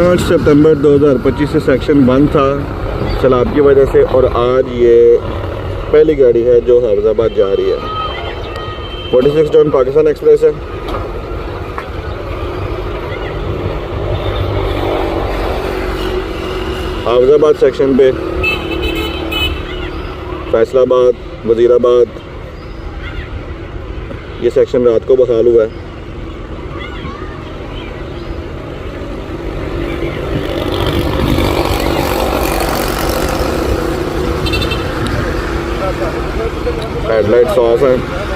5 सितंबर 2025 से सेक्शन बंद था सैलाब की वजह से, और आज ये पहली गाड़ी है जो हाफिजाबाद जा रही है। 46 टन पाकिस्तान एक्सप्रेस है। हाफिजाबाद सेक्शन पे फैसलाबाद, वजीराबाद, ये सेक्शन रात को बहाल हुआ है। हेडलाइट्स ऑफ हैं।